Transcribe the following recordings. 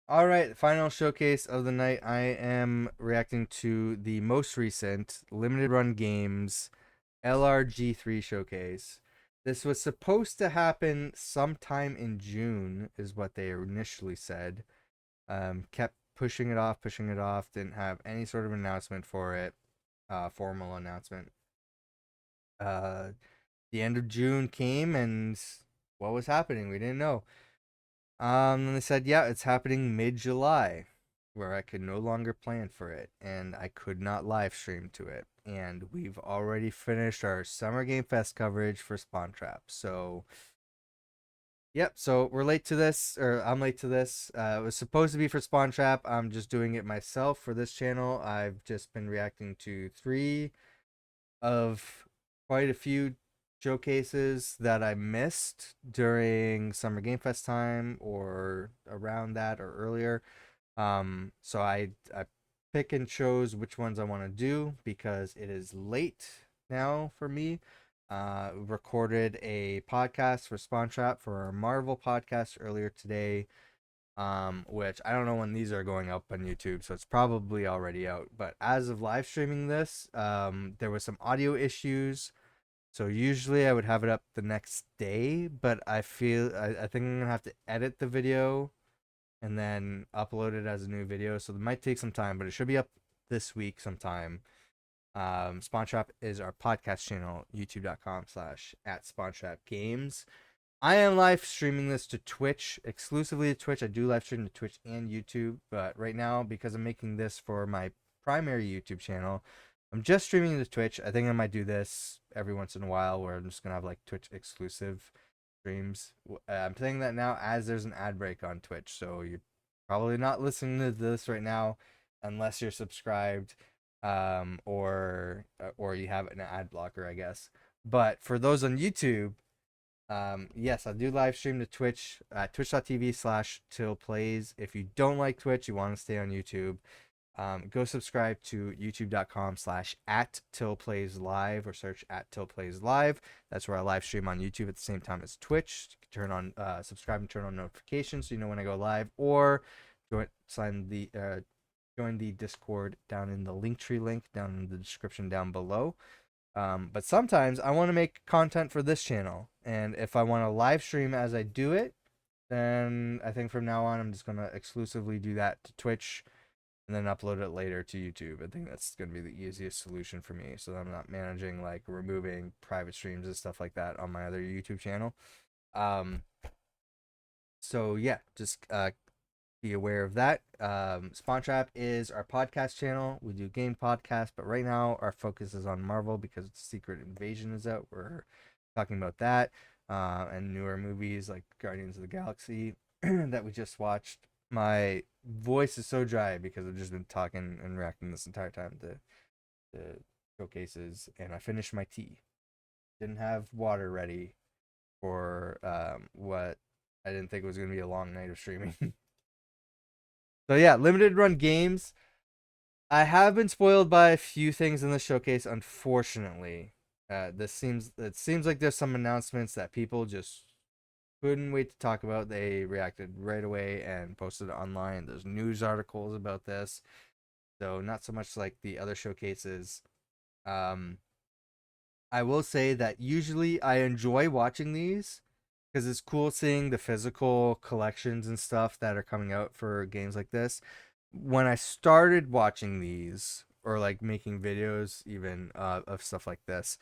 All right, final showcase of the night. I am reacting to the most recent limited run games LRG3 showcase. This was supposed to happen sometime in June, is what they initially said. Kept pushing it off. Didn't have any sort of announcement for it, formal announcement. Uh, the end of June came, and what was happening? We didn't know. And they said, yeah, it's happening mid-July, where I could no longer plan for it, and I could not live stream to it. And we've already finished our Summer Game Fest coverage for Spawn Trap. So, yep, so we're late to this, or I'm late to this. It was supposed to be for Spawn Trap. I'm just doing it myself for this channel. I've just been reacting to three of quite a few showcases that I missed during Summer Game Fest time or around that or earlier. So I pick and chose which ones I want to do because it is late now for me. Recorded a podcast for Spawn Trap for our Marvel podcast earlier today, which I don't know when these are going up on YouTube, so it's probably already out. But as of live streaming this, there was some audio issues. So usually I would have it up the next day, but I think I'm gonna have to edit the video and then upload it as a new video. So it might take some time, but it should be up this week sometime. Spawn Trap is our podcast channel, youtube.com/at Spawn Trap Games. I am live streaming this to Twitch, exclusively to Twitch. I do live stream to Twitch and YouTube, but right now, because I'm making this for my primary YouTube channel, I'm just streaming to Twitch. I think I might do this every once in a while where I'm just going to have like Twitch exclusive streams. I'm saying that now as there's an ad break on Twitch, so you're probably not listening to this right now unless you're subscribed, or you have an ad blocker, I guess. But for those on YouTube, yes, I do live stream to Twitch at twitch.tv/tillplays. If you don't like Twitch, you want to stay on YouTube, go subscribe to youtube.com/at tillplayslive or search at tillplayslive. That's where I live stream on YouTube at the same time as Twitch. You can turn on, subscribe and turn on notifications so you know when I go live, or join the Discord down in the Linktree link down in the description down below. But sometimes I want to make content for this channel, and if I want to live stream as I do it, then I think from now on I'm just gonna exclusively do that to Twitch and then upload it later to YouTube. I think that's gonna be the easiest solution for me, so that I'm not managing like removing private streams and stuff like that on my other YouTube channel. Um, so yeah, just be aware of that. Spawn Trap is our podcast channel. We do game podcasts, but right now our focus is on Marvel because Secret Invasion is out. We're talking about that, and newer movies like Guardians of the Galaxy that we just watched. My voice is so dry because I've just been talking and reacting this entire time to showcases, and I finished my tea. Didn't have water ready for what I didn't think was going to be a long night of streaming. So yeah, limited run games. I have been spoiled by a few things in the showcase, unfortunately. It seems like there's some announcements that people just couldn't wait to talk about. They reacted right away and posted it online. There's news articles about this, so not so much like the other showcases. Um, I will say that usually I enjoy watching these because it's cool seeing the physical collections and stuff that are coming out for games like this. When I started watching these or like making videos even of stuff like this,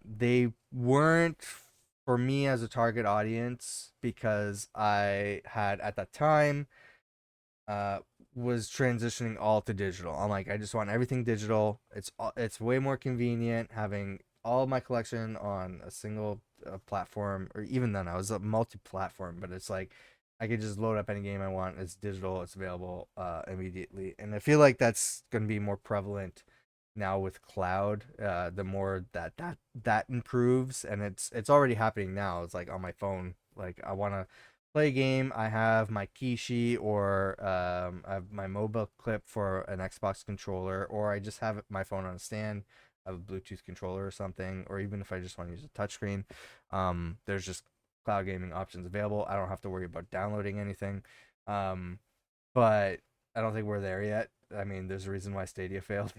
they weren't for me as a target audience because I had at that time uh was transitioning all to digital. I'm like, I just want everything digital. It's way more convenient having all my collection on a single platform, or even then I was a multi-platform, but it's like I could just load up any game I want. It's digital, it's available immediately. And I feel like that's going to be more prevalent now with cloud. The more that improves, and it's already happening now. It's like on my phone, like I want to play a game, I have my Kishi, or I have my mobile clip for an Xbox controller, or I just have my phone on a stand. I have a Bluetooth controller or something, or even if I just want to use a touchscreen, there's just cloud gaming options available. I don't have to worry about downloading anything. Um, but I don't think we're there yet. I mean, there's a reason why Stadia failed.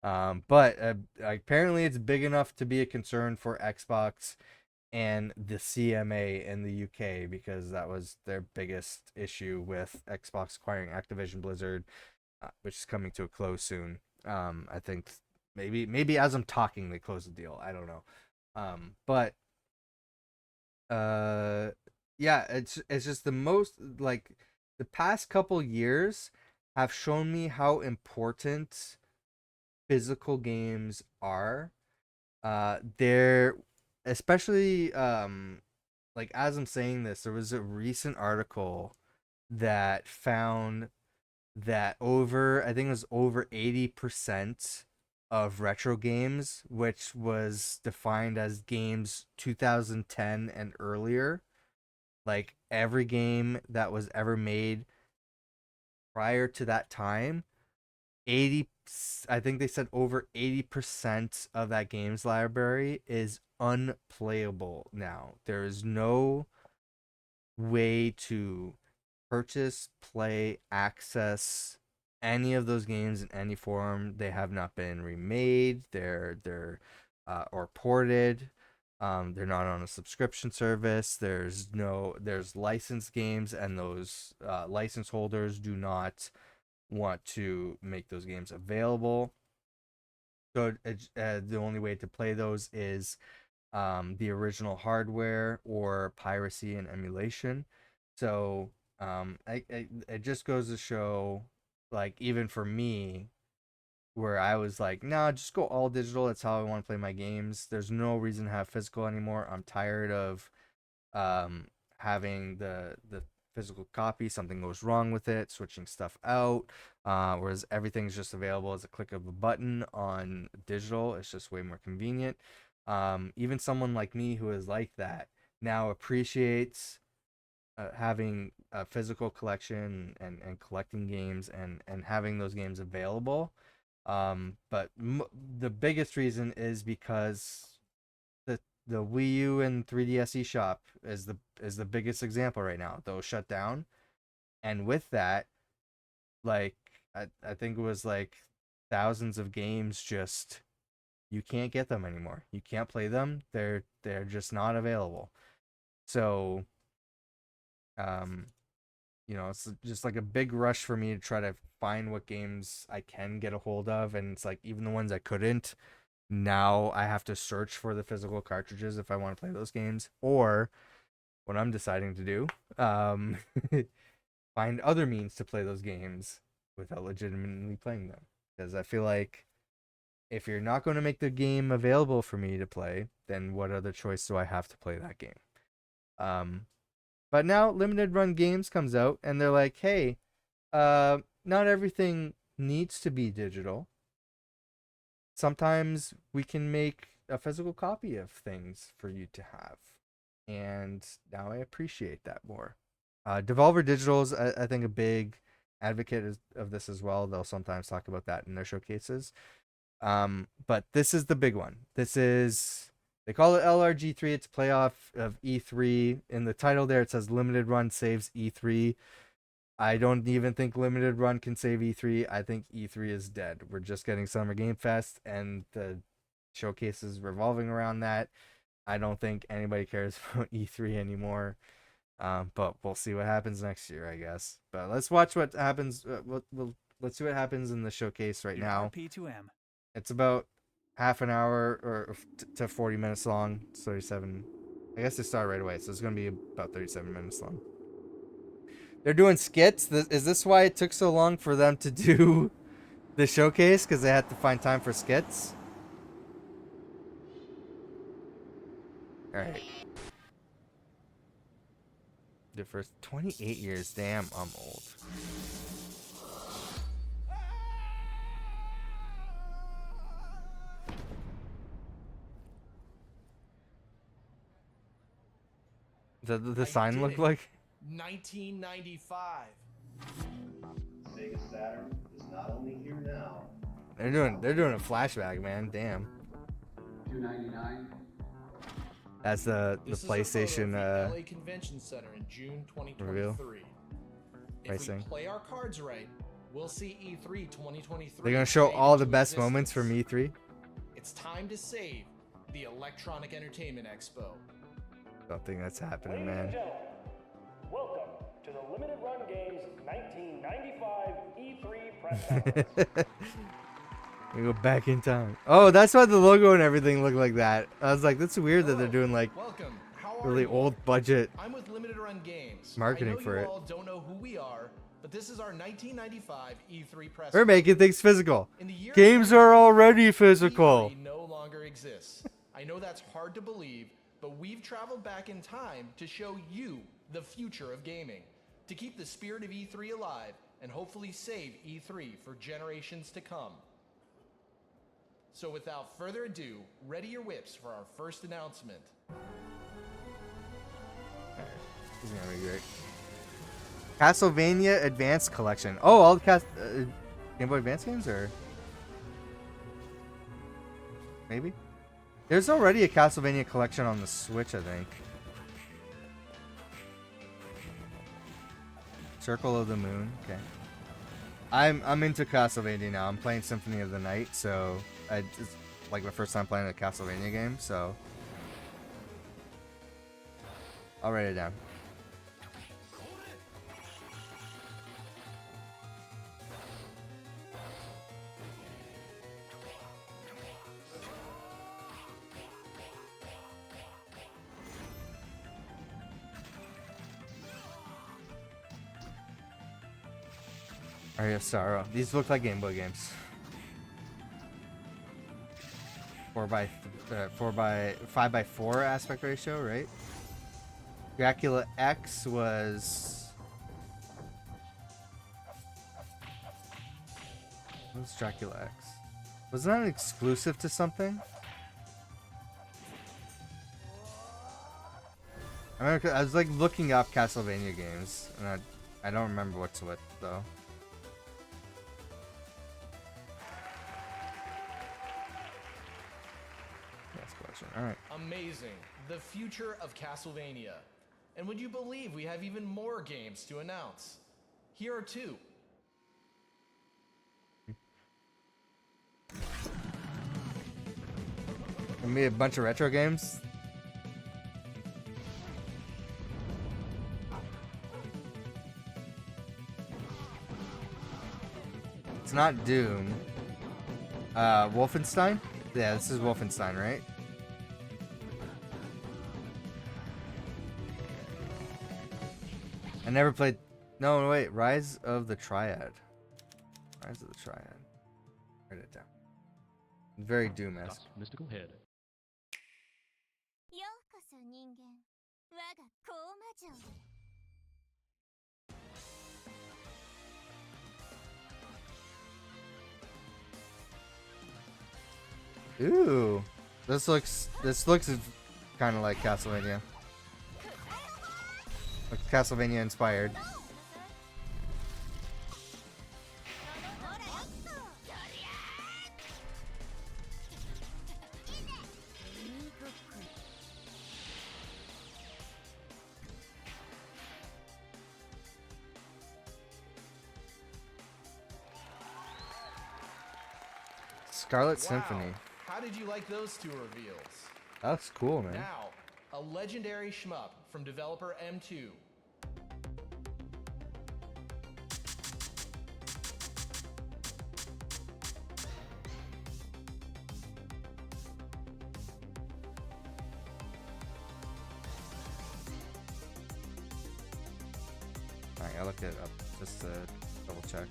But apparently it's big enough to be a concern for Xbox and the CMA in the UK, because that was their biggest issue with Xbox acquiring Activision Blizzard, which is coming to a close soon. I think maybe as I'm talking they close the deal. I don't know. But uh yeah, it's just the most, like, the past couple years have shown me how important physical games are. They're especially like, as I'm saying this, there was a recent article that found that over, I think it was over 80% of retro games, which was defined as games 2010 and earlier, like every game that was ever made prior to that time, 80, I think they said over 80% of that games library is unplayable now. There is no way to purchase, play, access any of those games in any form. They have not been remade. Or ported. They're not on a subscription service. There's licensed games, and those license holders do not want to make those games available. So the only way to play those is the original hardware or piracy and emulation. So it just goes to show, like, even for me, where I was like, nah, just go all digital. That's how I want to play my games. There's no reason to have physical anymore. I'm tired of um, having the physical copy. Something goes wrong with it, switching stuff out. Whereas everything's just available as a click of a button on digital. It's just way more convenient. Even someone like me who is like that now appreciates having a physical collection and collecting games and having those games available. But the biggest reason is because the Wii U and 3DS eShop is the biggest example right now. Those shut down, and with that, like, I think it was like thousands of games, just, you can't get them anymore. You can't play them. They're just not available. So um it's just like a big rush for me to try to find what games I can get a hold of, and it's like even the ones I couldn't, now I have to search for the physical cartridges if I want to play those games, or what I'm deciding to do, um, find other means to play those games without legitimately playing them. Because I feel like if you're not going to make the game available for me to play, then what other choice do I have to play that game? Um, but now limited run games comes out, and they're like, hey, not everything needs to be digital. Sometimes we can make a physical copy of things for you to have. And now I appreciate that more. Devolver Digital's, I think, a big advocate of this as well. They'll sometimes talk about that in their showcases. But this is the big one. They call it LRG3. It's playoff of E3. In the title there, it says limited run saves E3. I don't even think limited run can save E3. I think E3 is dead. We're just getting Summer Game Fest, and the showcases revolving around that. I don't think anybody cares about E3 anymore. But we'll see what happens next year, I guess. But let's watch what happens. Let's see what happens in the showcase right now. P2M. It's about half an hour or to 40 minutes long. It's 37. I guess they start right away, so it's gonna be about 37 minutes long. They're doing skits. Is this why it took so long for them to do the showcase? Because they had to find time for skits. All right. The first 28 years. Damn, I'm old. Does the sign look like? 1995. Sega Saturn is not only here now. They're doing a flashback, man. Damn. $299. That's the This is a photo PlayStation of the LA Convention Center in June reveal. 2023. If Pricing. we play our cards right, we'll see E3 2023. They're gonna show fade all the into best moments existence. from E3. It's time to save the Electronic Entertainment Expo. Don't think that's happening, Ladies and man. gentlemen, welcome to the Limited Run Games 1995 E3 press conference. We go back in time. Oh, that's why the logo and everything look like that. I was like, that's weird that they're Hello, doing like welcome. How are really you? old budget. I'm with Limited Run Games. Marketing I know for you it. all don't know who we are, but this is our 1995 E3 press. We're making things physical. In the year Games are already physical. E3 no longer exists. I know that's hard to believe, but we've traveled back in time to show you the future of gaming, to keep the spirit of E3 alive and hopefully save E3 for generations to come. So without further ado, ready your whips for our first announcement. This is gonna be great. Castlevania Advance Collection. Oh, all the Game Boy Advance games, or maybe there's already a Castlevania collection on the Switch, I think. Circle of the Moon. Okay. I'm into Castlevania now. I'm playing Symphony of the Night, so it's like my first time playing a Castlevania game, so I'll write it down. Aria of Sorrow. These look like Game Boy games. 5x4 aspect ratio, right? Dracula X was. What was Dracula X? Was that an exclusive to something? I remember I was like looking up Castlevania games, and I don't remember what's what though. All right. Amazing. The future of Castlevania. And would you believe we have even more games to announce? Here are two. Gonna be a bunch of retro games. It's not Doom. Wolfenstein? Yeah, this is Wolfenstein, right? I never played. No, wait. Rise of the Triad. Rise of the Triad. Write it down. Very Doom-esque. Mystical head. ようこそ人間我が高魔城へ Ooh, this looks kind of like Castlevania. Like Castlevania inspired. Scarlet Symphony. How did you like those two reveals? That's cool, man. Now, a legendary shmup from developer M2. Alright, I'll look it up just to double check.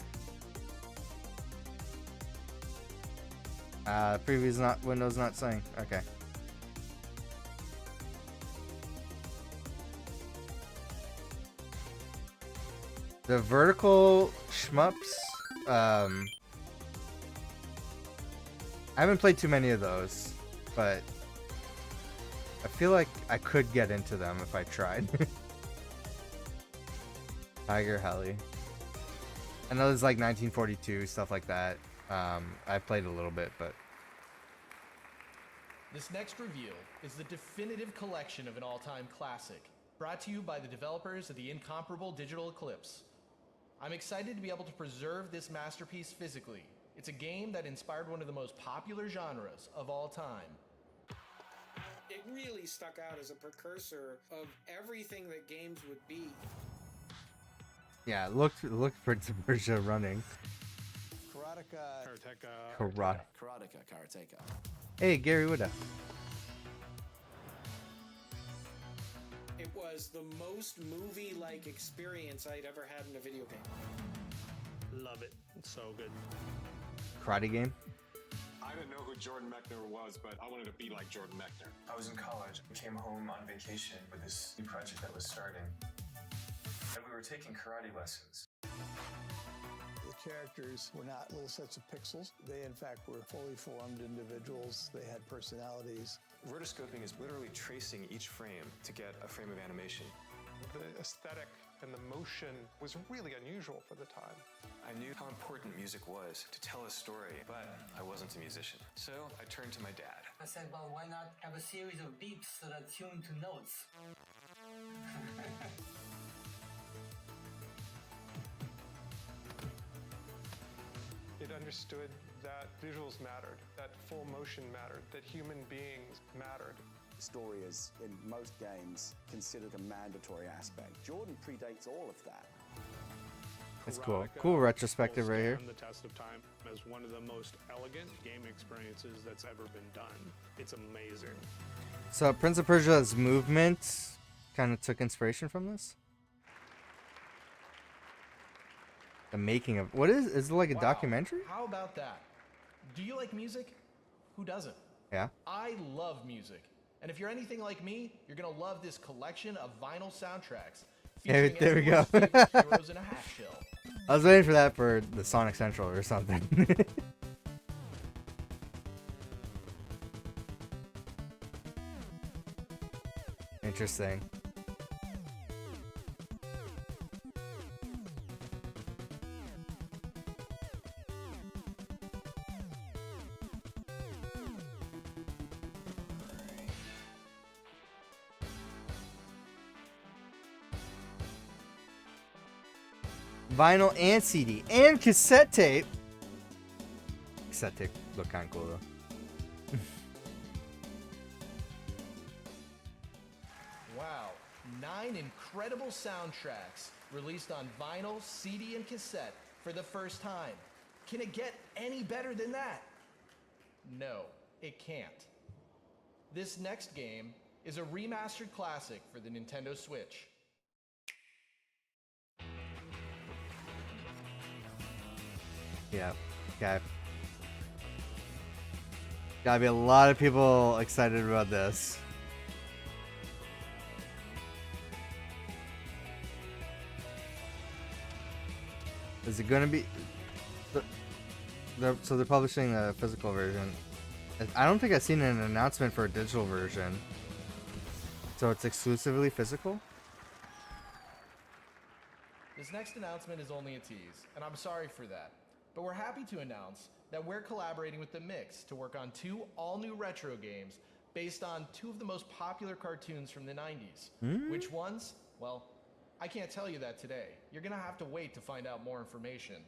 Preview's not, Windows not saying. Okay. The vertical shmups, I haven't played too many of those, but I feel like I could get into them if I tried. Tiger Heli. I know there's like 1942, stuff like that. I played a little bit, but This next reveal is the definitive collection of an all-time classic, brought to you by the developers of the incomparable Digital Eclipse. I'm excited to be able to preserve this masterpiece physically. It's a game that inspired one of the most popular genres of all time. It really stuck out as a precursor of everything that games would be. Yeah, look for Persia running. Karate. Karateka. Hey, Gary Whitta. It was the most movie-like experience I'd ever had in a video game. Love it. It's so good. Karate game. I didn't know who Jordan Mechner was, but I wanted to be like Jordan Mechner. I was in college. I came home on vacation with this new project that was starting. And we were taking karate lessons. The characters were not little sets of pixels. They, in fact, were fully formed individuals. They had personalities. Rotoscoping is literally tracing each frame to get a frame of animation. The aesthetic and the motion was really unusual for the time. I knew how important music was to tell a story, but I wasn't a musician. So I turned to my dad. I said, well, why not have a series of beeps that are tuned to notes? It understood that visuals mattered, that full motion mattered, that human beings mattered. The story is, in most games, considered a mandatory aspect. Jordan predates all of that. It's cool. Cool retrospective right here. The test of time as one of the most elegant game experiences that's ever been done. It's amazing. So Prince of Persia's movement kind of took inspiration from this. The making of what is it like a documentary? How about that? Do you like music? Who doesn't? Yeah. I love music. And if you're anything like me, you're gonna love this collection of vinyl soundtracks. There we go. Heroes in a half shell. I was waiting for that for the Sonic Central or something. Interesting. Vinyl and CD and cassette tape. Cassette tape look kind of cool though. Wow, 9 incredible soundtracks released on vinyl, CD, and cassette for the first time. Can it get any better than that? No, it can't. This next game is a remastered classic for the Nintendo Switch. Yeah, okay. Gotta be a lot of people excited about this. Is it gonna be? So they're publishing a physical version. I don't think I've seen an announcement for a digital version. So it's exclusively physical? This next announcement is only a tease, and I'm sorry for that. But we're happy to announce that we're collaborating with The Mix to work on 2 all-new retro games based on 2 of the most popular cartoons from the 90s. Which ones? Well, I can't tell you that today. You're gonna have to wait to find out more information.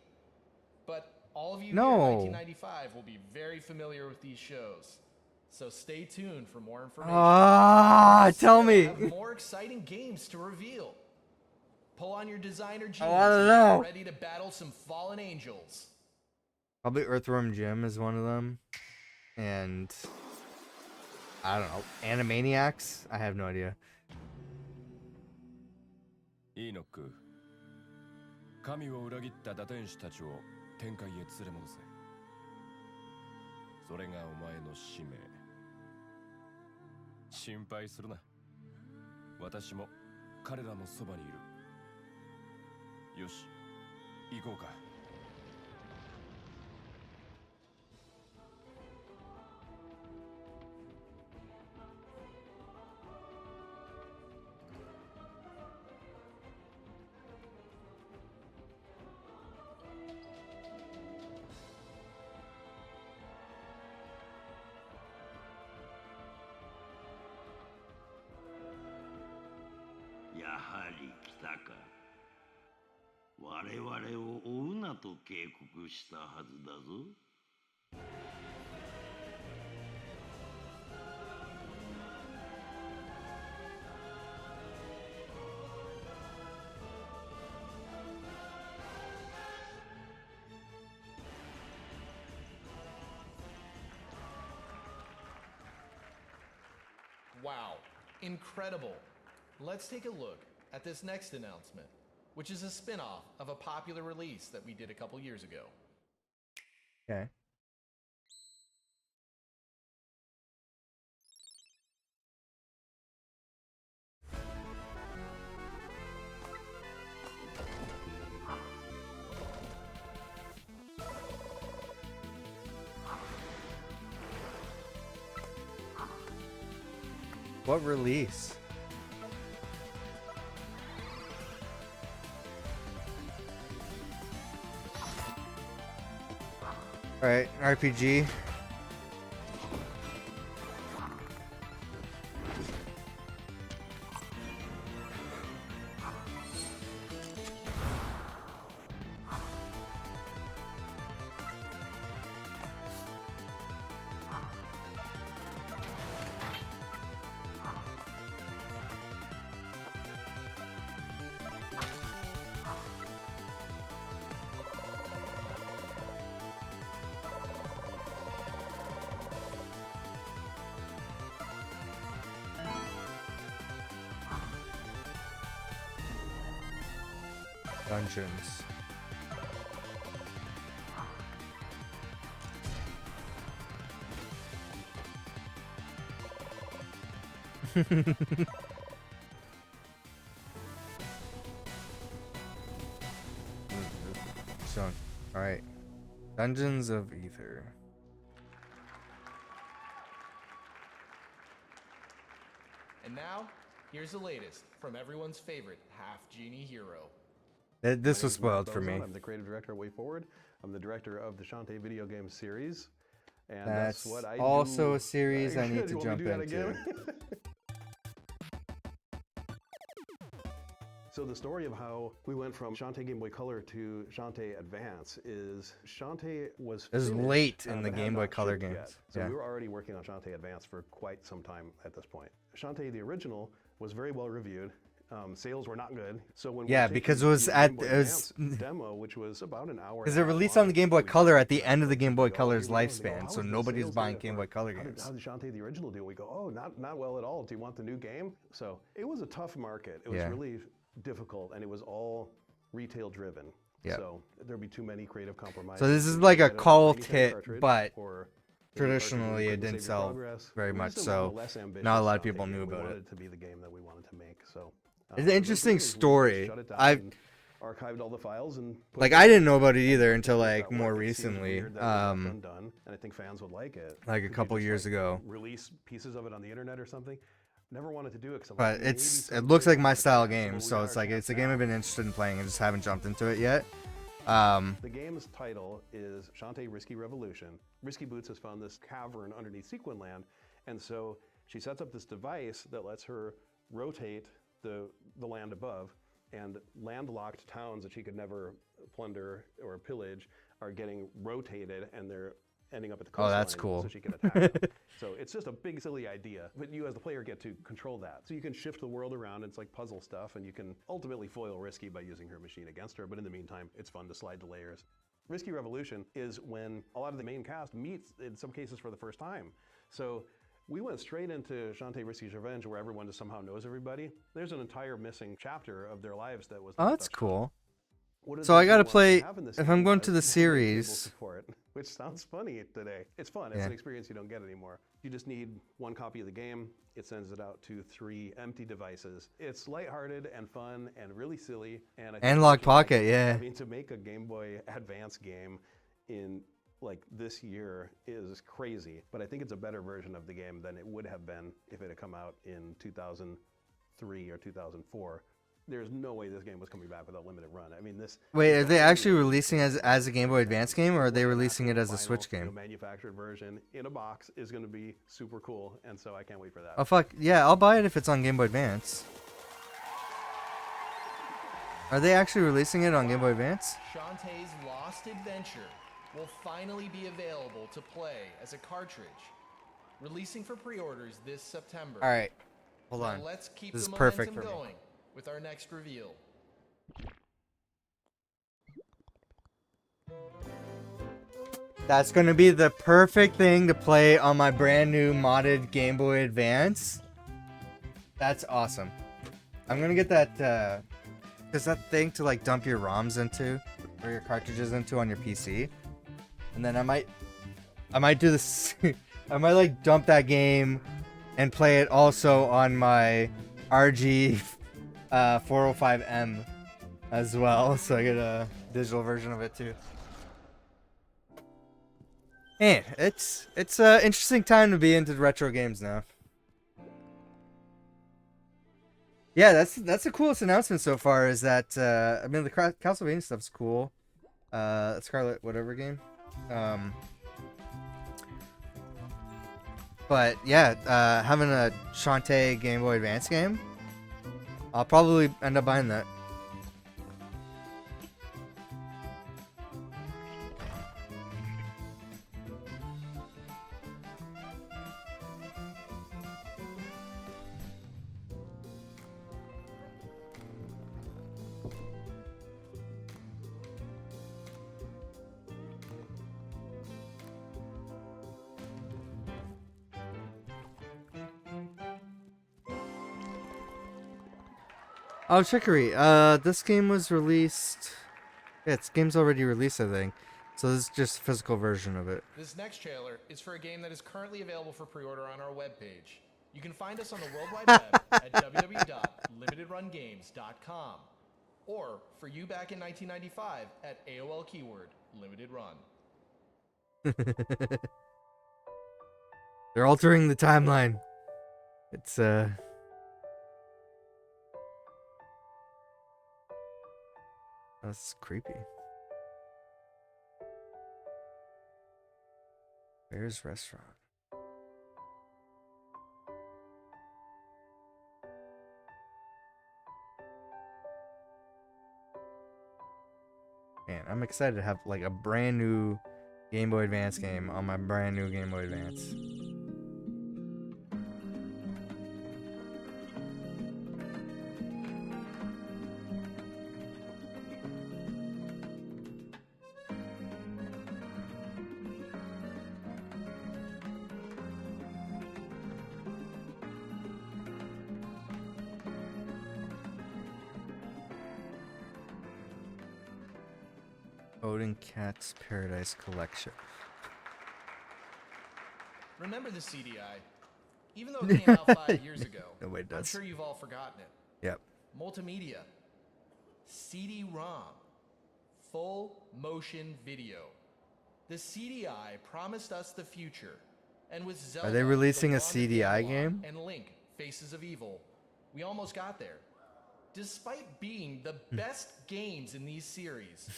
But all of you here in 1995 will be very familiar with these shows. So stay tuned for more information. Tell me. Have more exciting games to reveal. Pull on your designer jeans I wanna know. and get ready to battle some fallen angels. Probably Earthworm Jim is one of them. And I don't know. Animaniacs? I have no idea. イーノック、神を裏切った打天使たちを天界へ連れ戻せ。それがお前の使命。心配するな。私も彼らのそばにいる。よし、行こうか。やはり来たか。我々を追うなと警告したはずだぞ。Wow, incredible. Let's take a look at this next announcement, which is a spin-off of a popular release that we did a couple years ago. Okay. What release? Alright, RPG. Dungeons. So, all right. Dungeons of Ether. And now, here's the latest from everyone's favorite half-genie hero. This was spoiled for me. I'm the creative director of Way Forward. I'm the director of the Shantae video game series. And That's what I also do. a series I need to You want me jump do that into. again? So the story of how we went from Shantae Game Boy Color to Shantae Advance is Shantae was It was finished, late in the but had Game Boy not Color shipped games. yet. So Yeah. we were already working on Shantae Advance for quite some time at this point. Shantae the original was very well reviewed. Sales were not good. So when Yeah, we because it was at Game Boy Advance demo, which was about an hour. Because it released on the Game Boy Color at the end of the Game Boy Color's lifespan, so nobody's buying Game Boy Color games. How did Shantae the original do? We go, oh, not well at all. Do you want the new game? So it was a tough market. It was Yeah. really difficult, and it was all retail driven. Yeah. So there'd be too many creative compromises. So this is You like a had cult 90-cent hit, cartridge, but or traditionally it the didn't Save Your sell Progress. very We much, just wanted a so less ambitious not a lot of Shantae people game. knew We about wanted it. to be the game that we wanted to make. So It's an interesting story. Shut it down I and archived all the files and put like it I out. didn't know about it either until That like worked. more It seems recently. weird that it was not done, and I think fans would like it. Like a Could you couple just, years ago. Release pieces of it on the internet or something. Never wanted to do it. 'Cause I'm But like, maybe it looks like someday my I'll style get it. game, Well, so we it's got our like it's a chance game now. I've been interested in playing. I just haven't jumped into it yet. The game's title is Shantae Risky Revolution. Risky Boots has found this cavern underneath Sequin Land, and so she sets up this device that lets her rotate the land above, and landlocked towns that she could never plunder or pillage are getting rotated, and they're ending up at the Oh, coastline that's cool. so she can attack them. So it's just a big silly idea, but you as the player get to control that. So you can shift the world around, it's like puzzle stuff, and you can ultimately foil Risky by using her machine against her, but in the meantime, it's fun to slide the layers. Risky Revolution is when a lot of the main cast meets, in some cases, for the first time. So we went straight into Shantae Risky's Revenge, where everyone just somehow knows everybody. There's an entire missing chapter of their lives that was Oh, not that's touched on. cool. What are So the I things gotta we want to play have in this if game? I'm going to the Download cable series. support, which sounds funny today. It's fun. It's Yeah. an experience you don't get anymore. You just need one copy of the game. It sends it out to 3 empty devices. It's lighthearted and fun and really silly. And I think And fans Lock will like Pocket, it. yeah. I mean, to make a Game Boy Advance game in like this year is crazy. But I think it's a better version of the game than it would have been if it had come out in 2003 or 2004. There's no way this game was coming back without limited run. I mean, this. Wait, are they actually releasing as a Game Boy Advance game, or are they releasing it as a Switch game? Manufactured version in a box is going to be super cool, and so I can't wait for that. Oh fuck yeah, I'll buy it if it's on Game Boy Advance. Are they actually releasing it on Game Boy Advance? Shantae's Lost Adventure will finally be available to play as a cartridge, releasing for pre-orders this September. All right, hold Now on. let's keep This the is perfect momentum for me. going with our next reveal. That's gonna be the perfect thing to play on my brand new modded Game Boy Advance. That's awesome. I'm gonna get that. Is that thing to like dump your ROMs into, or your cartridges into on your PC? And then I might do this. I might like dump that game and play it also on my RG 405M as well, so I get a digital version of it too. Man, it's an interesting time to be into retro games now. Yeah, that's the coolest announcement so far. Is that I mean the Castlevania stuff's cool. Scarlet whatever game. But yeah, having a Shantae Game Boy Advance game, I'll probably end up buying that. Oh, Chicory. This game was released. Yeah, game's already released, I think. So this is just a physical version of it. This next trailer is for a game that is currently available for pre-order on our webpage. You can find us on the World Wide Web at www.limitedrungames.com, or for you back in 1995 at AOL keyword limited run. They're altering the timeline. It's That's creepy. Bear's Restaurant. Man, I'm excited to have like a brand new Game Boy Advance game on my brand new Game Boy Advance. Odin Cat's Paradise Collection. Remember the CDI? Even though it came out 5 years ago, No, it I'm does. sure you've all forgotten it. Yep. Multimedia, CD-ROM, full motion video. The CDI promised us the future, and with Zelda, Are they releasing the a Wand of CDI Gamelon, game? and Link, Faces of Evil, we almost got there. Despite being the best games in these series,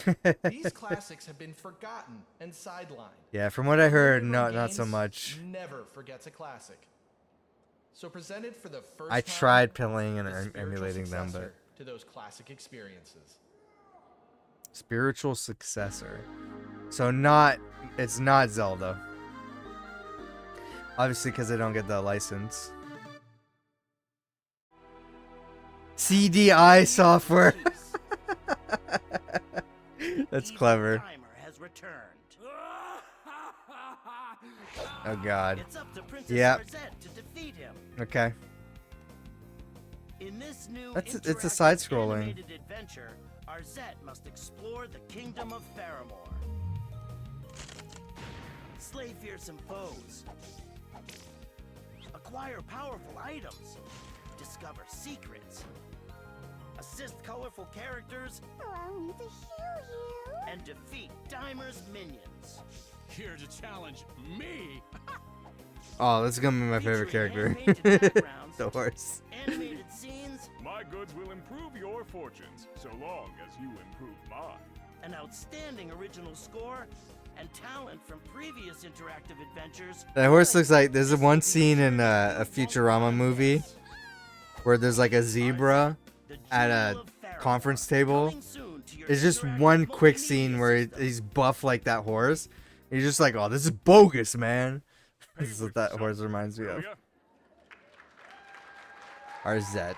these classics have been forgotten and sidelined. Yeah, from what I heard, Limited Run not so Games much. Never forgets a classic. So presented for the first I time, tried playing and the spiritual emulating them, successor but to those classic experiences. spiritual successor. So it's not Zelda. Obviously, because they don't get the license. CDI software. That's clever. Has returned. Oh God. It's up to Princess Yeah. Arzette to defeat him. Okay. In this new It's a interactive side-scrolling. animated adventure, Arzette must explore the kingdom of Faramore. Slay fearsome foes. Acquire powerful items. Discover secrets. Assist colorful characters. Allow me to heal you. And defeat Dimer's minions. Here to challenge me. Oh, this is gonna be my favorite character. The horse. Animated scenes. My goods will improve your fortunes, so long as you improve mine. An outstanding original score. And talent from previous interactive adventures. That horse looks like there's one scene in a Futurama movie where there's like a zebra at a conference table Coming soon to your is just interactive one quick multimedia scene where system. he's buff like that horse. He's just like, oh, this is bogus, man. This is what that horse reminds me of. Arzette.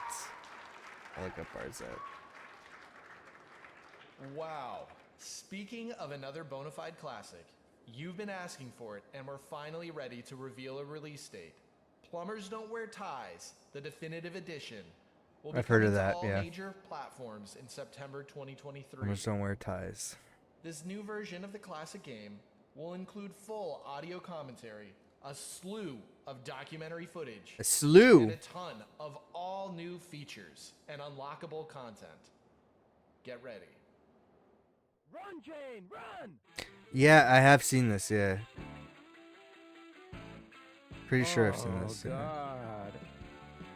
I'll look up Arzette. Wow. Speaking of another bona fide classic, you've been asking for it, and we're finally ready to reveal a release date. Plumbers Don't Wear Ties, the definitive edition, will be I've heard coming of to that, all yeah. major platforms in September 2023. Plumbers don't wear ties. This new version of the classic game will include full audio commentary, a slew of documentary footage, A slew? and a ton of all new features and unlockable content. Get ready. Run, Jane, run! Yeah, I have seen this, yeah. Pretty sure I've seen this. Yeah. God.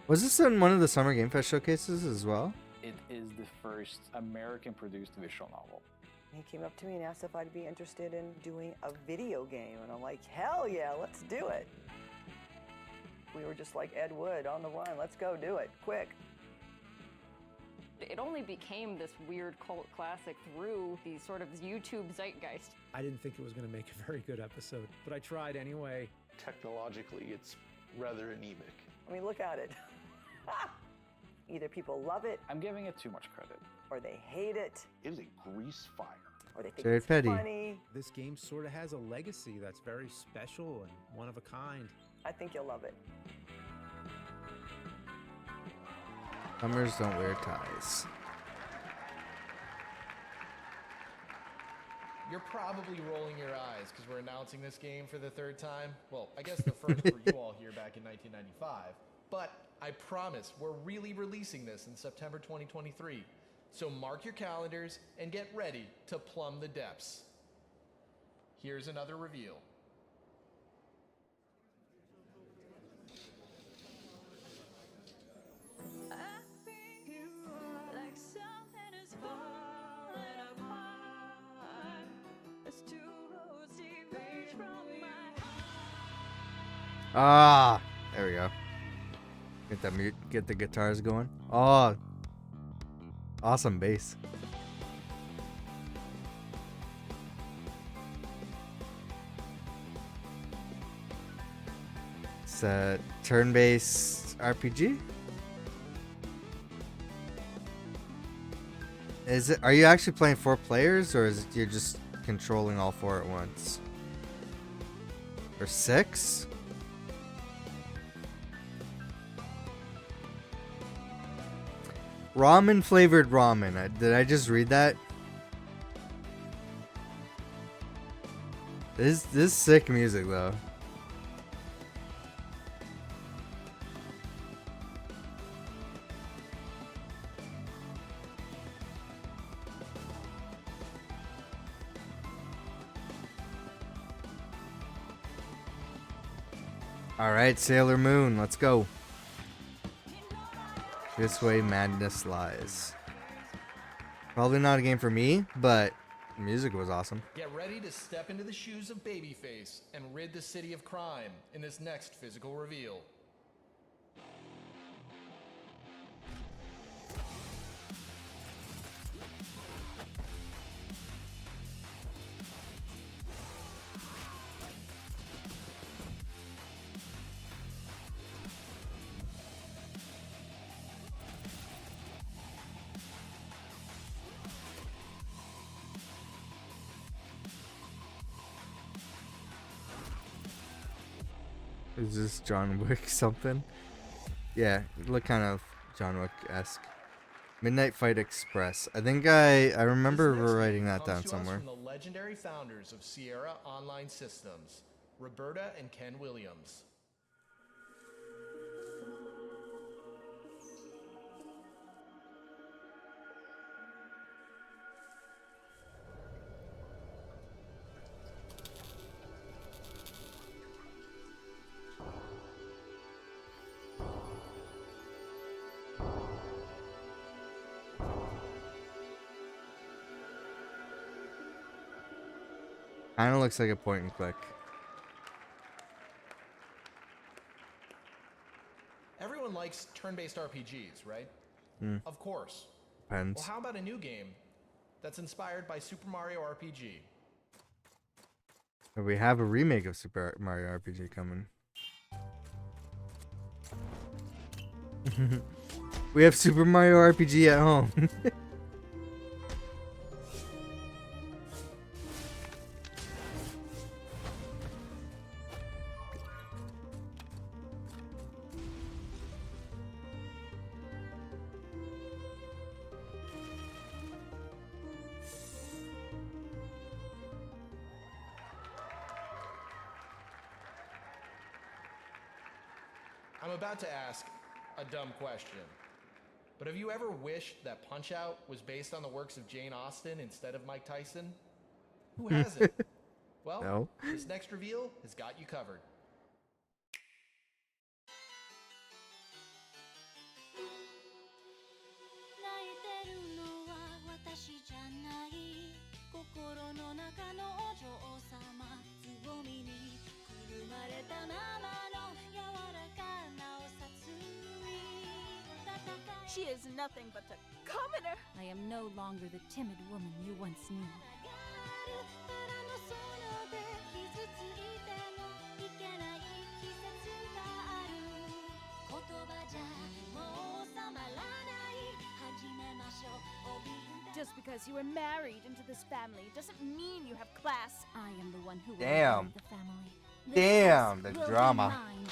Was this in one of the Summer Game Fest showcases as well? It is the first American-produced visual novel. He came up to me and asked if I'd be interested in doing a video game, and I'm like, hell yeah, let's do it. We were just like Ed Wood, on the run, let's go do it, quick. It only became this weird cult classic through the sort of YouTube zeitgeist. I didn't think it was going to make a very good episode, but I tried anyway. Technologically, it's rather anemic. I mean, look at it. Either people love it. I'm giving it too much credit. Or they hate it. It is a grease fire. Or they think Jared it's Petty. funny. This game sort of has a legacy that's very special and one of a kind. I think you'll love it. Plumbers don't wear ties. You're probably rolling your eyes because we're announcing this game for the third time. Well, I guess the first for you all here back in 1995. But I promise we're really releasing this in September 2023. So mark your calendars and get ready to plumb the depths. Here's another reveal. Ah, there we go. Get that mute, get the guitars going. Oh, awesome bass. It's a turn-based RPG. Is it? Are you actually playing 4 players, or is it you're just controlling all 4 at once? Or 6? Ramen flavored ramen. Did I just read that? This is sick music though. All right, Sailor Moon, let's go. This way madness lies. Probably not a game for me, but the music was awesome. Get ready to step into the shoes of Babyface and rid the city of crime in this next physical reveal. Is this John Wick something? Yeah, look kind of John Wick-esque. Midnight Fight Express. I think I remember writing that down somewhere. From the legendary founders of Sierra Online Systems, Roberta and Ken Williams. Kinda looks like a point and click. Everyone likes turn-based RPGs, right? Hmm. Of course. Depends. Well, how about a new game that's inspired by Super Mario RPG? We have a remake of Super Mario RPG coming. We have Super Mario RPG at home. I'm about to ask a dumb question, but have you ever wished that Punch-Out was based on the works of Jane Austen instead of Mike Tyson? Who hasn't? Well, No. this next reveal has got you covered. She is nothing but a commoner. I am no longer the timid woman you once knew. Just because you were married into this family doesn't mean you have class. I am the one who will Damn. lead the family. This Damn, house the will be drama. mine.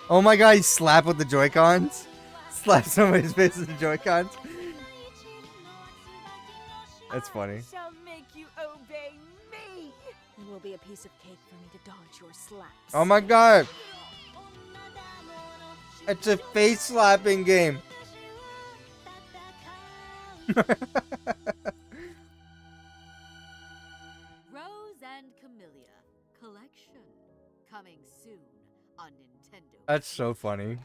Oh my god, he slapped with the Joy-Cons? Slap somebody's face with the Joy-Cons? That's funny. Shall make you obey me. It will be a piece of cake for me to dodge your slaps. Oh my god! It's a face slapping game. Rose and Camellia Collection. Coming soon on Nintendo. That's so funny.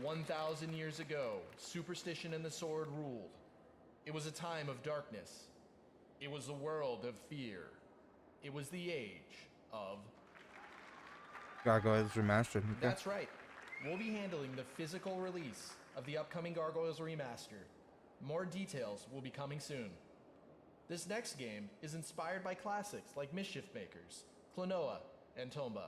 1,000 years ago, superstition and the sword ruled. It was a time of darkness. It was a world of fear. It was the age of... Gargoyles Remastered. Okay. That's right. We'll be handling the physical release of the upcoming Gargoyles Remaster. More details will be coming soon. This next game is inspired by classics like Mischief Makers, Klonoa, and Tomba.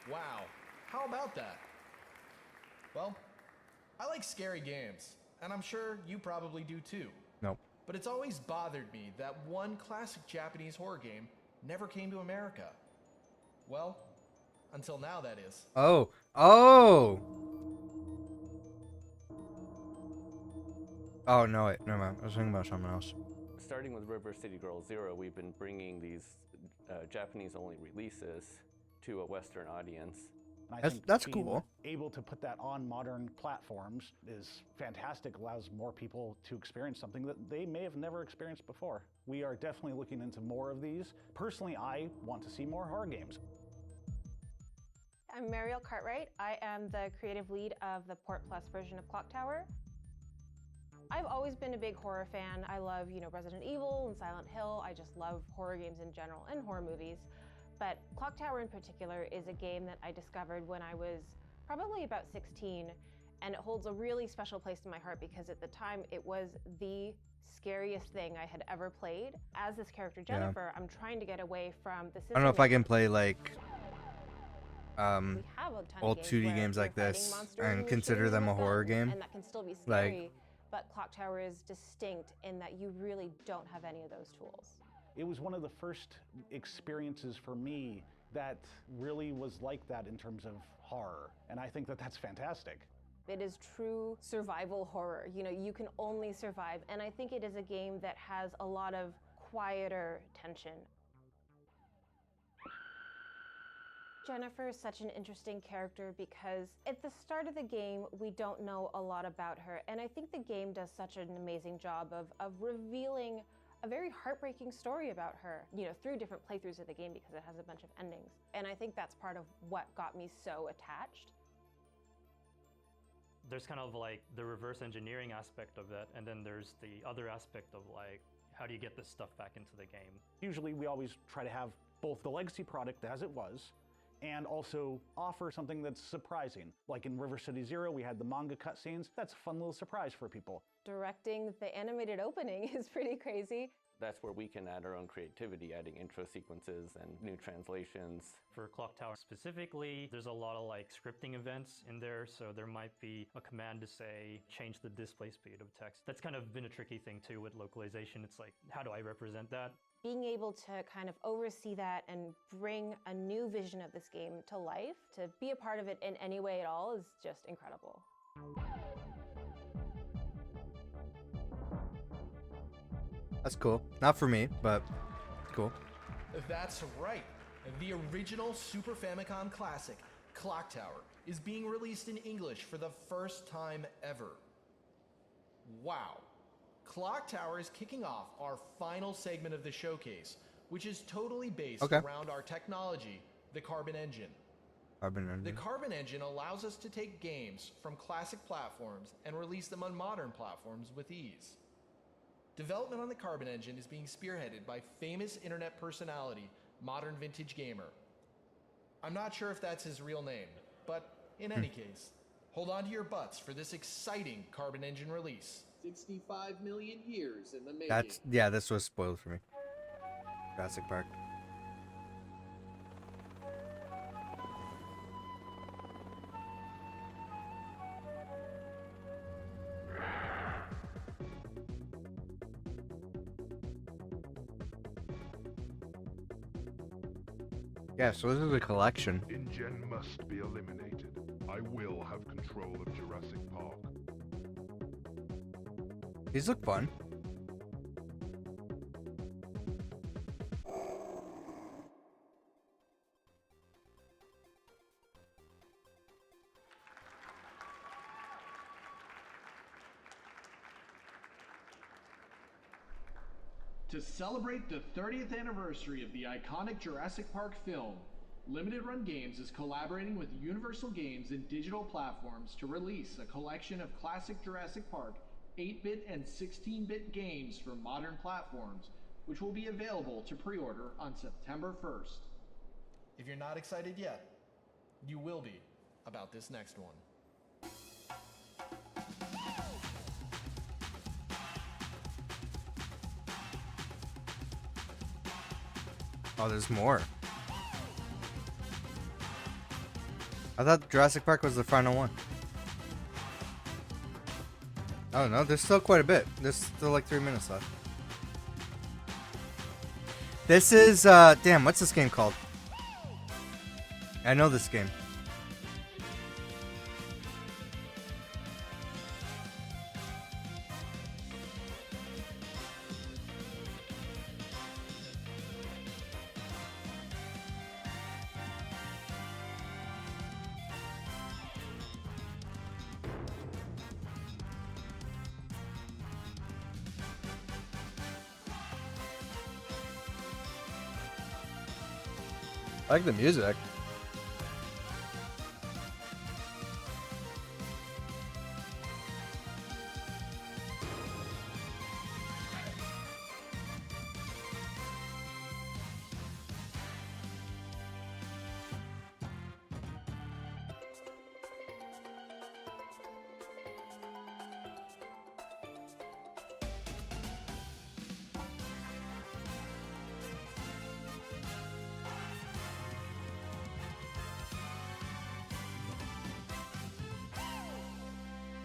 Wow, how about that? Well, I like scary games, and I'm sure you probably do too. Nope. But it's always bothered me that one classic Japanese horror game never came to America. Well, until now, that is. Oh. Oh! Oh, no, wait. Never mind. I was thinking about something else. Starting with River City Girl Zero, we've been bringing these Japanese-only releases to a Western audience. That's cool. Able to put that on modern platforms is fantastic, allows more people to experience something that they may have never experienced before. We are definitely looking into more of these. Personally, I want to see more horror games. I'm Mariel Cartwright. I am the creative lead of the Port Plus version of Clock Tower. I've always been a big horror fan. I love, Resident Evil and Silent Hill. I just love horror games in general and horror movies. But Clock Tower in particular is a game that I discovered when I was probably about 16, and it holds a really special place in my heart because at the time it was the scariest thing I had ever played. As this character Jennifer, I'm trying to get away from the system. I don't know if I can play like have a ton old of 2D where games you're like fighting this monsters and with consider shooters them a with horror them, game. and that can still be Like- scary, but Clock Tower is distinct in that you really don't have any of those tools. It was one of the first experiences for me that really was like that in terms of horror, and I think that that's fantastic. It is true survival horror. You can only survive, and I think it is a game that has a lot of quieter tension. Jennifer is such an interesting character because at the start of the game, we don't know a lot about her. And I think the game does such an amazing job of revealing a very heartbreaking story about her, through different playthroughs of the game because it has a bunch of endings. And I think that's part of what got me so attached. There's kind of like the reverse engineering aspect of it, and then there's the other aspect of like, how do you get this stuff back into the game? Usually we always try to have both the legacy product as it was, and also offer something that's surprising. Like in River City Zero, we had the manga cutscenes. That's a fun little surprise for people. Directing the animated opening is pretty crazy. That's where we can add our own creativity, adding intro sequences and new translations. For Clock Tower specifically, there's a lot of like scripting events in there, so there might be a command to say, change the display speed of text. That's kind of been a tricky thing too with localization. It's like, how do I represent that? Being able to kind of oversee that and bring a new vision of this game to life, to be a part of it in any way at all, is just incredible. That's cool. Not for me, but cool. That's right. The original Super Famicom classic, Clock Tower, is being released in English for the first time ever. Wow. Clock Tower is kicking off our final segment of the showcase, which is totally based around our technology, the Carbon Engine. The Carbon Engine allows us to take games from classic platforms and release them on modern platforms with ease. Development on the Carbon Engine is being spearheaded by famous internet personality, Modern Vintage Gamer. I'm not sure if that's his real name, but in any case, hold on to your butts for this exciting Carbon Engine release. 65 million years in the making. This was spoiled for me. Jurassic Park. Yeah, so this is a collection. InGen must be eliminated. I will have control of Jurassic Park. These look fun. To celebrate the 30th anniversary of the iconic Jurassic Park film, Limited Run Games is collaborating with Universal Games and digital platforms to release a collection of classic Jurassic Park 8-bit and 16-bit games for modern platforms, which will be available to pre-order on September 1st. If you're not excited yet, you will be about this next one. Oh, there's more. I thought Jurassic Park was the final one. Oh no, there's still quite a bit. There's still like 3 minutes left. This is, damn, what's this game called? I know this game. I like the music.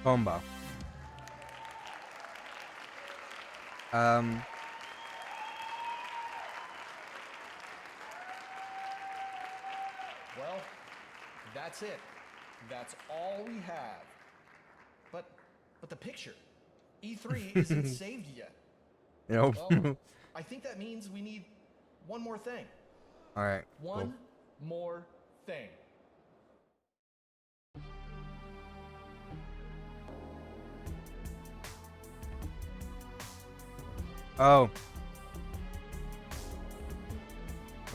Combo. Well, that's it. That's all we have. But the picture. E3 isn't saved yet. Nope. Well, I think that means we need one more thing. All right. One more thing. Oh.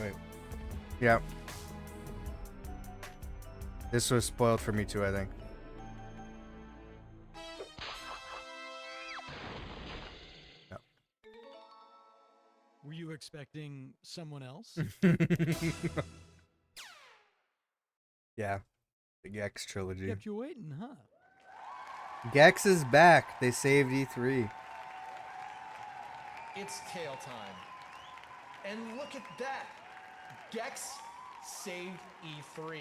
Wait. Yeah. This was spoiled for me too, I think. No. Were you expecting someone else? Yeah. The Gex trilogy. Kept you waiting, huh? Gex is back. They saved E3. It's tail time. And look at that. Gex saved E3.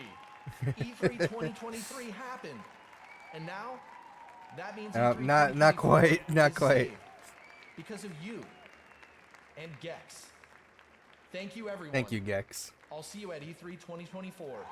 E3 2023 happened. And now, that means E3 not quite. Not is quite. saved because of you and Gex. Thank you, everyone. Thank you, Gex. I'll see you at E3 2024.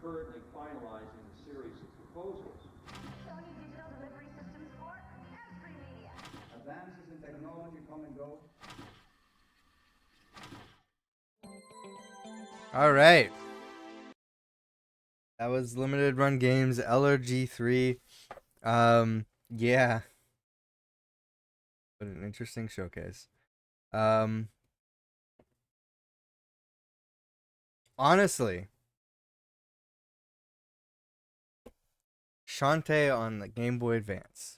Currently finalizing a series of proposals. Sony Digital Delivery Systems for every media. Advances in technology come and go. All right. That was Limited Run Games LRG3. Yeah. What an interesting showcase. Honestly, Shantae on the Game Boy Advance.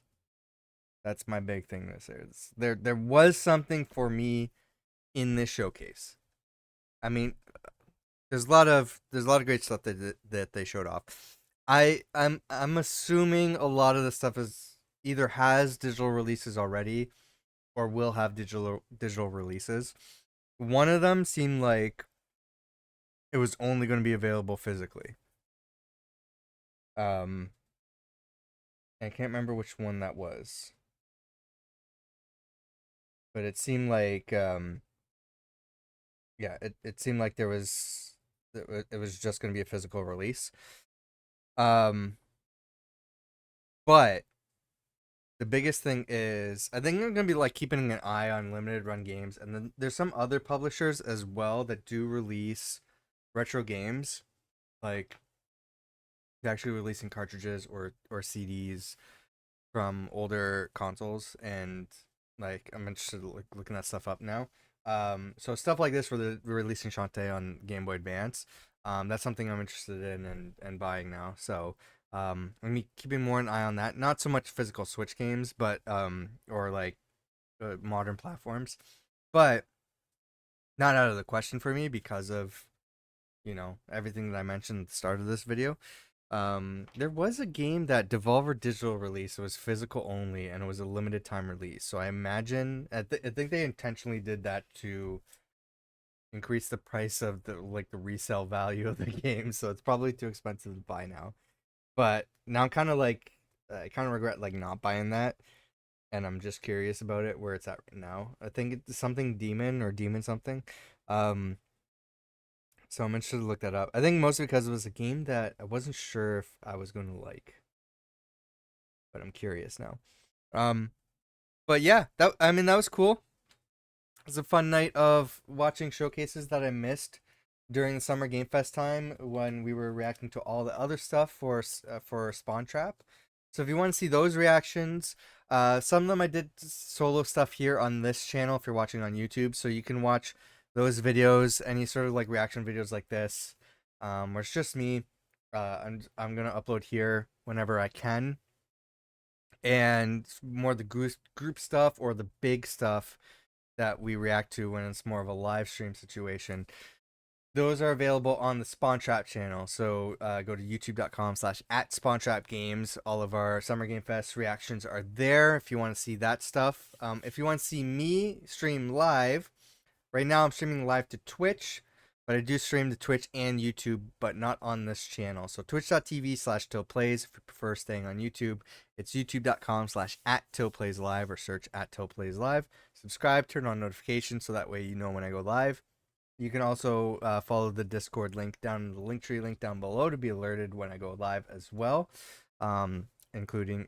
That's my big thing this year. There was something for me in this showcase. I mean, there's a lot of great stuff that they showed off. I'm assuming a lot of the stuff is either has digital releases already or will have digital releases. One of them seemed like it was only going to be available physically. I can't remember which one that was. But it seemed like yeah, it seemed like it was just going to be a physical release. But the biggest thing is I think they're going to be like keeping an eye on limited run games, and then there's some other publishers as well that do release retro games, like actually releasing cartridges or CDs from older consoles, and like I'm interested in looking that stuff up now. So stuff like this where they're releasing Shantae on Game Boy Advance, that's something I'm interested in and buying now. So I'm keeping more an eye on that. Not so much physical Switch games, but or like modern platforms, but not out of the question for me because of everything that I mentioned at the start of this video. There was a game that Devolver Digital released. It was physical only, and it was a limited time release. So I imagine, I think they intentionally did that to increase the price of the resale value of the game. So it's probably too expensive to buy now. But now I'm kind of like, I kind of regret like not buying that, and I'm just curious about it where it's at right now. I think it's something Demon or Demon something. So I'm interested to look that up. I think mostly because it was a game that I wasn't sure if I was going to like, but I'm curious now. But yeah, that was cool. It was a fun night of watching showcases that I missed during the Summer Game Fest time when we were reacting to all the other stuff for Spawn Trap. So if you want to see those reactions, some of them I did solo stuff here on this channel if you're watching on YouTube, so you can watch those videos, any sort of like reaction videos like this, where it's just me. I'm gonna upload here whenever I can, and more the group stuff or the big stuff that we react to when it's more of a live stream situation. Those are available on the Spawn Trap channel. So go to youtube.com/@SpawnTrapGames. All of our Summer Game Fest reactions are there if you want to see that stuff. If you want to see me stream live, right now I'm streaming live to Twitch, but I do stream to Twitch and YouTube, but not on this channel. So twitch.tv/TillPlays if you prefer staying on YouTube. It's youtube.com/@TillPlaysLive or search @TillPlaysLive. Subscribe, turn on notifications so that way you know when I go live. You can also follow the Discord link down in the Linktree link down below to be alerted when I go live as well, including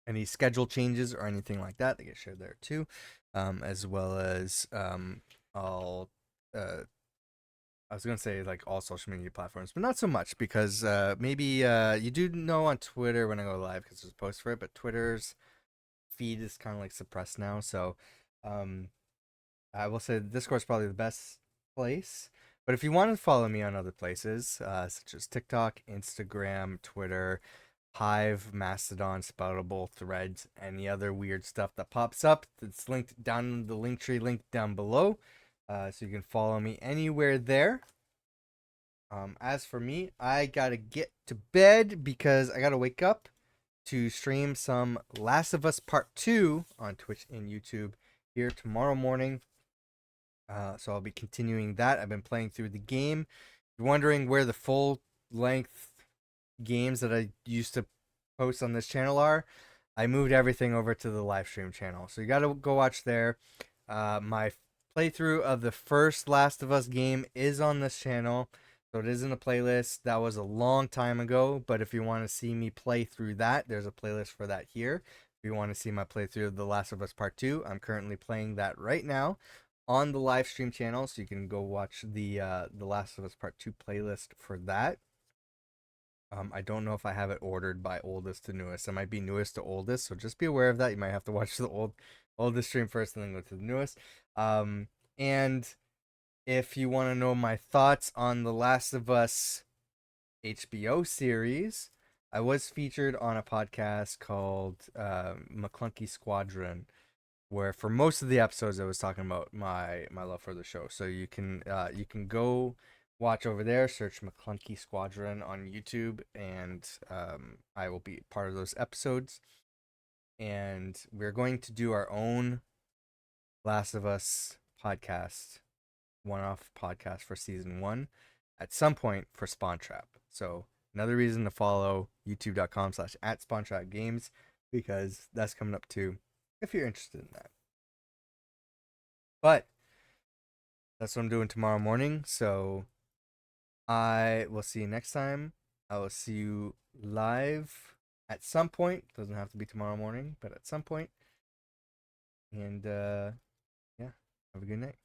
any schedule changes or anything like that. They get shared there too, as well as I'll I was gonna say like all social media platforms, but not so much because maybe you do know on Twitter when I go live because there's a post for it, but Twitter's feed is kind of like suppressed now. So I will say Discord's probably the best place. But if you want to follow me on other places, such as TikTok, Instagram, Twitter, Hive, Mastodon, Spoutable, Threads, any other weird stuff that pops up, it's linked down in the Linktree link down below. So you can follow me anywhere there. As for me, I gotta get to bed because I gotta wake up to stream some Last of Us Part 2 on Twitch and YouTube here tomorrow morning. So I'll be continuing that. I've been playing through the game. If you're wondering where the full length games that I used to post on this channel are, I moved everything over to the live stream channel. So you got to go watch there. My playthrough of the first Last of Us game is on this channel. So it is in the playlist. That was a long time ago. But if you want to see me play through that, there's a playlist for that here. If you want to see my playthrough of The Last of Us Part 2, I'm currently playing that right now on the live stream channel, so you can go watch the Last of Us Part 2 playlist for that. I don't know if I have it ordered by oldest to newest. It might be newest to oldest, so just be aware of that. You might have to watch the oldest stream first and then go to the newest. And if you want to know my thoughts on the Last of Us HBO series, I was featured on a podcast called McClunky Squadron, where for most of the episodes I was talking about my love for the show. So you can go watch over there, search McClunky Squadron on YouTube, and I will be part of those episodes. And we're going to do our own Last of Us podcast, one-off podcast for season 1 at some point for Spawn Trap. So another reason to follow youtube.com/@SpawnTrapGames, because that's coming up too if you're interested in that. But that's what I'm doing tomorrow morning. So I will see you next time. I will see you live at some point. Doesn't have to be tomorrow morning, but at some point. And yeah, have a good night.